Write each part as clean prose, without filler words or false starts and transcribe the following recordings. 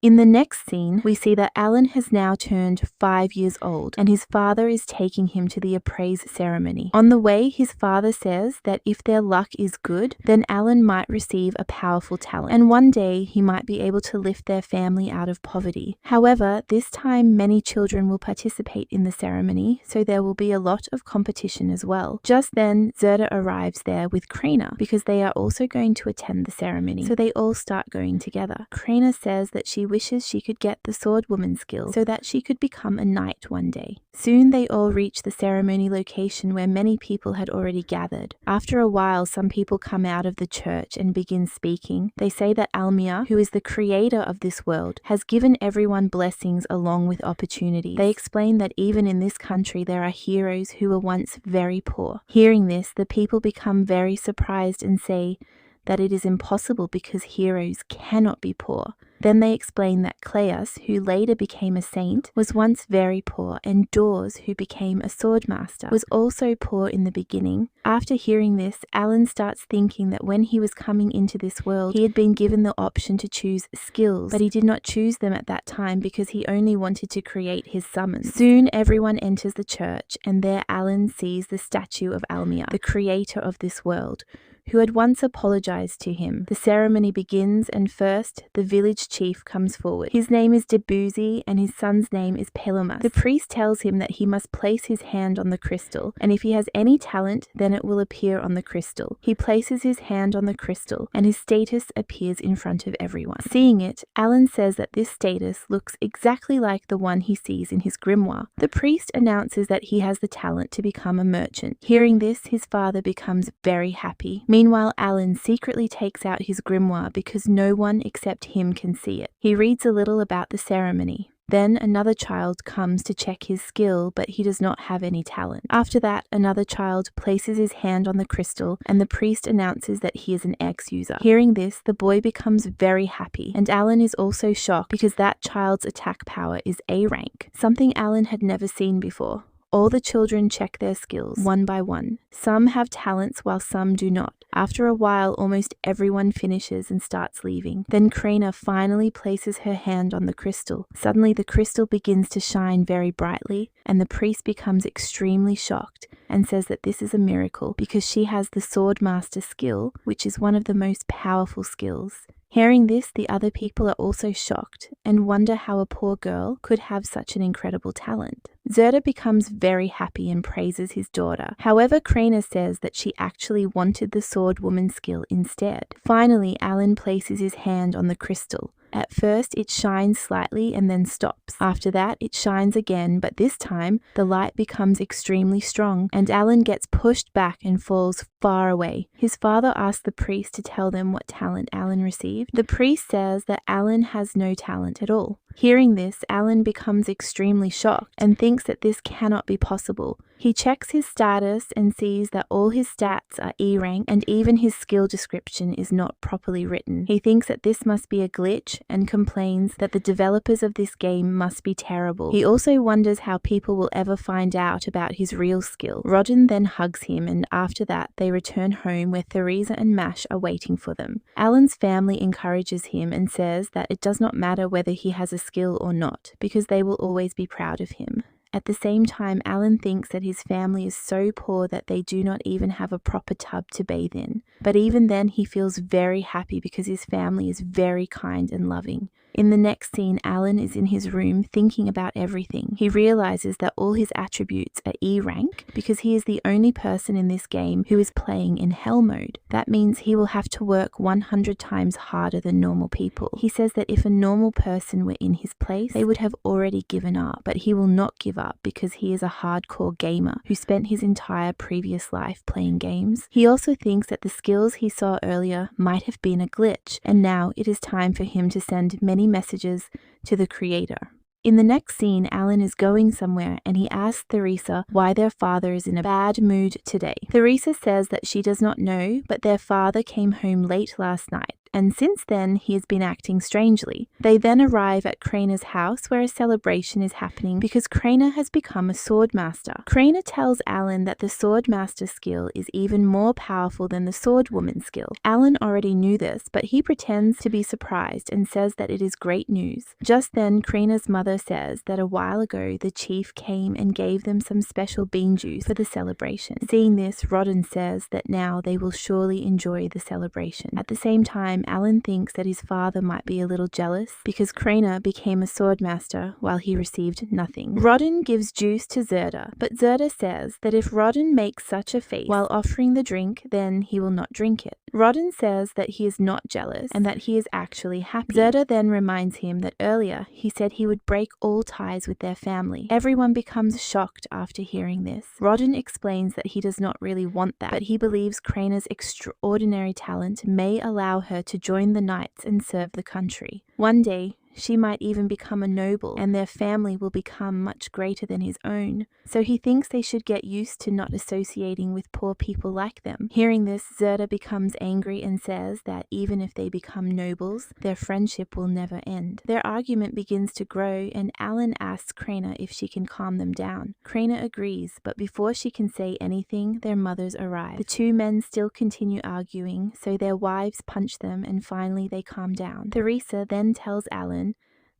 In the next scene, we see that Alan has now turned 5 years old and his father is taking him to the appraise ceremony. On the way, his father says that if their luck is good, then Alan might receive a powerful talent and one day he might be able to lift their family out of poverty. However, this time many children will participate in the ceremony, so there will be a lot of competition as well. Just then, Zerda arrives there with Krena because they are also going to attend the ceremony, so they all start going together. Krena says that she wishes she could get the swordwoman skill so that she could become a knight one day. Soon they all reach the ceremony location where many people had already gathered. After a while, some people come out of the church and begin speaking. They say that Almia, who is the creator of this world, has given everyone blessings along with opportunities. They explain that even in this country there are heroes who were once very poor. Hearing this, the people become very surprised and say that it is impossible because heroes cannot be poor. Then they explain that Cleus, who later became a saint, was once very poor, and Dors, who became a swordmaster, was also poor in the beginning. After hearing this, Alan starts thinking that when he was coming into this world, he had been given the option to choose skills, but he did not choose them at that time because he only wanted to create his summons. Soon everyone enters the church, and there Alan sees the statue of Almia, the creator of this world, who had once apologized to him. The ceremony begins, and first, the village chief comes forward. His name is Debussy, and his son's name is Pelomas. The priest tells him that he must place his hand on the crystal, and if he has any talent, then it will appear on the crystal. He places his hand on the crystal, and his status appears in front of everyone. Seeing it, Alan says that this status looks exactly like the one he sees in his grimoire. The priest announces that he has the talent to become a merchant. Hearing this, his father becomes very happy. Meanwhile, Alan secretly takes out his grimoire because no one except him can see it. He reads a little about the ceremony. Then another child comes to check his skill, but he does not have any talent. After that, another child places his hand on the crystal, and the priest announces that he is an ex-user. Hearing this, the boy becomes very happy, and Alan is also shocked because that child's attack power is A rank, something Alan had never seen before. All the children check their skills, one by one. Some have talents while some do not. After a while, almost everyone finishes and starts leaving. Then Krena finally places her hand on the crystal. Suddenly the crystal begins to shine very brightly, and the priest becomes extremely shocked and says that this is a miracle because she has the swordmaster skill, which is one of the most powerful skills. Hearing this, the other people are also shocked and wonder how a poor girl could have such an incredible talent. Zerda becomes very happy and praises his daughter. However, Krena says that she actually wanted the sword woman skill instead. Finally, Alan places his hand on the crystal. At first, it shines slightly and then stops. After that, it shines again, but this time, the light becomes extremely strong, and Alan gets pushed back and falls far away. His father asks the priest to tell them what talent Alan received. The priest says that Alan has no talent at all. Hearing this, Alan becomes extremely shocked and thinks that this cannot be possible. He checks his status and sees that all his stats are E rank and even his skill description is not properly written. He thinks that this must be a glitch and complains that the developers of this game must be terrible. He also wonders how people will ever find out about his real skill. Rodin then hugs him, and after that they return home where Theresa and Mash are waiting for them. Alan's family encourages him and says that it does not matter whether he has a skill or not, because they will always be proud of him. At the same time, Alan thinks that his family is so poor that they do not even have a proper tub to bathe in. But even then, he feels very happy because his family is very kind and loving. In the next scene, Alan is in his room thinking about everything. He realizes that all his attributes are E rank because he is the only person in this game who is playing in hell mode. That means he will have to work 100 times harder than normal people. He says that if a normal person were in his place, they would have already given up, but he will not give up because he is a hardcore gamer who spent his entire previous life playing games. He also thinks that the skills he saw earlier might have been a glitch, and now it is time for him to send many messages to the creator. In the next scene, Alan is going somewhere and he asks Theresa why their father is in a bad mood today. Theresa says that she does not know, but their father came home late last night and since then he has been acting strangely. They then arrive at Kraina's house where a celebration is happening because Kraina has become a sword master. Kraina tells Alan that the sword master skill is even more powerful than the sword woman skill. Alan already knew this, but he pretends to be surprised and says that it is great news. Just then, Kraina's mother says that a while ago the chief came and gave them some special bean juice for the celebration. Seeing this, Rodden says that now they will surely enjoy the celebration. At the same time, Alan thinks that his father might be a little jealous because Kraina became a sword master while he received nothing. Rodden gives juice to Zerda, but Zerda says that if Rodden makes such a feast while offering the drink, then he will not drink it. Rodden says that he is not jealous and that he is actually happy. Zerda then reminds him that earlier he said he would break all ties with their family. Everyone becomes shocked after hearing this. Rodden explains that he does not really want that, but he believes Kraina's extraordinary talent may allow her to join the knights and serve the country. One day, she might even become a noble, and their family will become much greater than his own. So he thinks they should get used to not associating with poor people like them. Hearing this, Zerda becomes angry and says that even if they become nobles, their friendship will never end. Their argument begins to grow, and Alan asks Kraina if she can calm them down. Kraina agrees, but before she can say anything, their mothers arrive. The two men still continue arguing, so their wives punch them, and finally they calm down. Theresa then tells Alan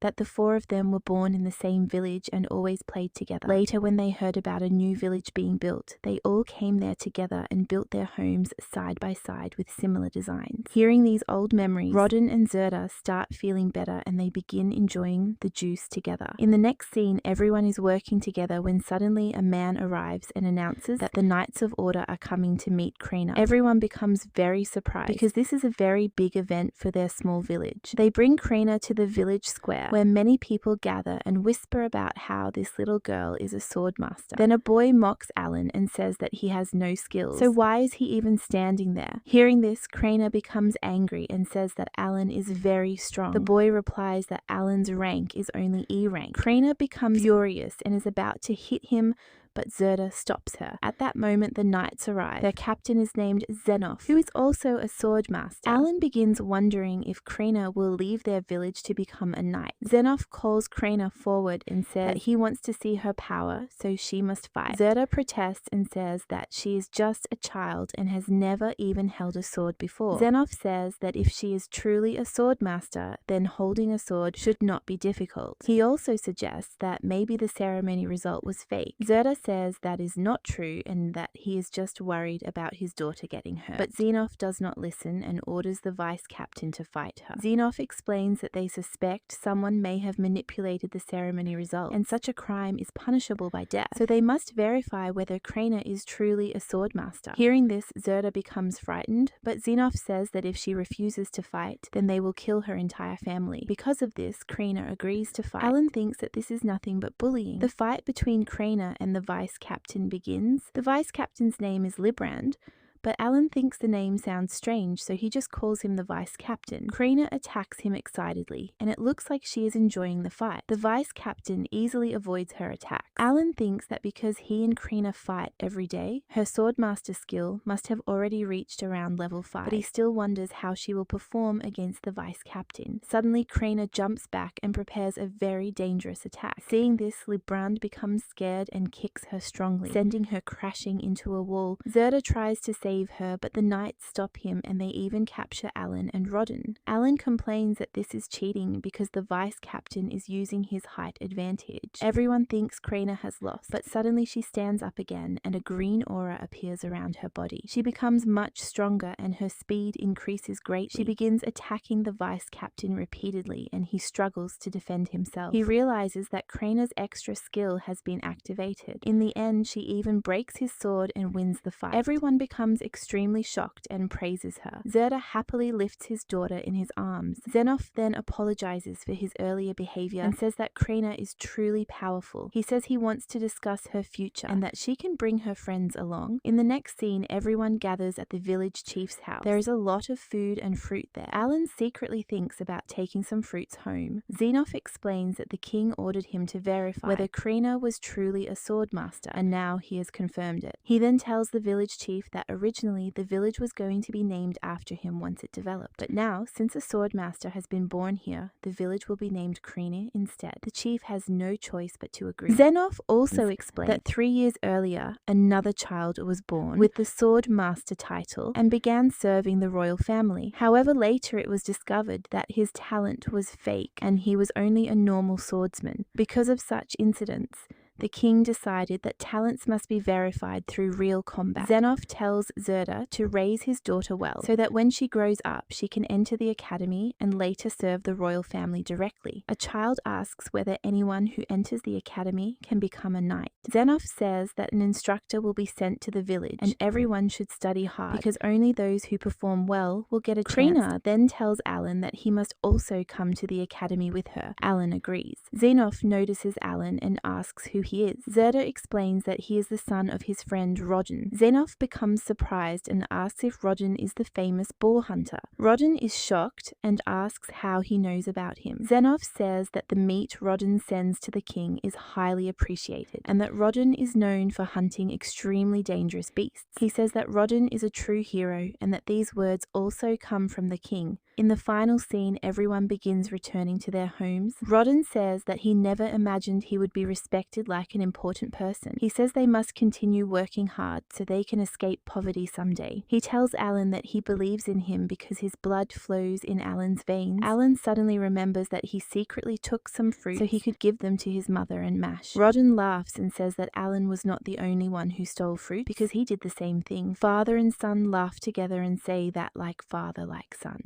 that the four of them were born in the same village and always played together. Later, when they heard about a new village being built, they all came there together and built their homes side by side with similar designs. Hearing these old memories, Rodden and Zerda start feeling better and they begin enjoying the juice together. In the next scene, everyone is working together when suddenly a man arrives and announces that the Knights of Order are coming to meet Kraina. Everyone becomes very surprised because this is a very big event for their small village. They bring Kraina to the village square where many people gather and whisper about how this little girl is a sword master. Then a boy mocks Alan and says that he has no skills, so why is he even standing there? Hearing this, Kraina becomes angry and says that Alan is very strong. The boy replies that Alan's rank is only E rank. Kraina becomes furious and is about to hit him, but Zerda stops her. At that moment, the knights arrive. Their captain is named Zenoff, who is also a sword master. Alan begins wondering if Kraina will leave their village to become a knight. Zenoff calls Kraina forward and says that he wants to see her power, so she must fight. Zerda protests and says that she is just a child and has never even held a sword before. Zenoff says that if she is truly a sword master, then holding a sword should not be difficult. He also suggests that maybe the ceremony result was fake. Zerda says that is not true and that he is just worried about his daughter getting hurt. But Zenoff does not listen and orders the vice captain to fight her. Zenoff explains that they suspect someone may have manipulated the ceremony result, and such a crime is punishable by death, so they must verify whether Kraina is truly a sword master. Hearing this, Zerda becomes frightened, but Zenoff says that if she refuses to fight, then they will kill her entire family. Because of this, Kraina agrees to fight. Alan thinks that this is nothing but bullying. The fight between Kraina and the vice captain begins. The vice captain's name is Librand, but Alan thinks the name sounds strange, so he just calls him the vice captain. Kraina attacks him excitedly, and it looks like she is enjoying the fight. The vice captain easily avoids her attack. Alan thinks that because he and Kraina fight every day, her swordmaster skill must have already reached around level 5, but he still wonders how she will perform against the vice captain. Suddenly, Kraina jumps back and prepares a very dangerous attack. Seeing this, Librand becomes scared and kicks her strongly, sending her crashing into a wall. Zerda tries to save her, but the knights stop him and they even capture Alan and Rodden. Alan complains that this is cheating because the vice captain is using his height advantage. Everyone thinks Kraina has lost, but suddenly she stands up again and a green aura appears around her body. She becomes much stronger and her speed increases greatly. She begins attacking the vice captain repeatedly and he struggles to defend himself. He realizes that Kraina's extra skill has been activated. In the end, she even breaks his sword and wins the fight. Everyone becomes extremely shocked and praises her. Zerda happily lifts his daughter in his arms. Zenoff then apologizes for his earlier behavior and says that Kraina is truly powerful. He says he wants to discuss her future and that she can bring her friends along. In the next scene, everyone gathers at the village chief's house. There is a lot of food and fruit there. Alan secretly thinks about taking some fruits home. Zenoff explains that the king ordered him to verify whether Kraina was truly a sword master, and now he has confirmed it. He then tells the village chief that originally originally the village was going to be named after him once it developed. But now, since a swordmaster has been born here, the village will be named Krina instead. The chief has no choice but to agree. Zenoff also explained that 3 years earlier, another child was born with the sword master title and began serving the royal family. However, later it was discovered that his talent was fake and he was only a normal swordsman. Because of such incidents, the king decided that talents must be verified through real combat. Zenoff tells Zerda to raise his daughter well, so that when she grows up, she can enter the academy and later serve the royal family directly. A child asks whether anyone who enters the academy can become a knight. Zenoff says that an instructor will be sent to the village, and everyone should study hard, because only those who perform well will get a chance. Krina then tells Alan that he must also come to the academy with her. Alan agrees. Zenoff notices Alan and asks who he is. Zerda explains that he is the son of his friend Rodin. Zenoff becomes surprised and asks if Rodin is the famous boar hunter. Rodin is shocked and asks how he knows about him. Zenoff says that the meat Rodin sends to the king is highly appreciated and that Rodin is known for hunting extremely dangerous beasts. He says that Rodin is a true hero and that these words also come from the king. In the final scene, everyone begins returning to their homes. Rodin says that he never imagined he would be respected like an important person. He says they must continue working hard so they can escape poverty someday. He tells Alan that he believes in him because his blood flows in Alan's veins. Alan suddenly remembers that he secretly took some fruit so he could give them to his mother and Mash. Rodin laughs and says that Alan was not the only one who stole fruit because he did the same thing. Father and son laugh together and say that like father, like son.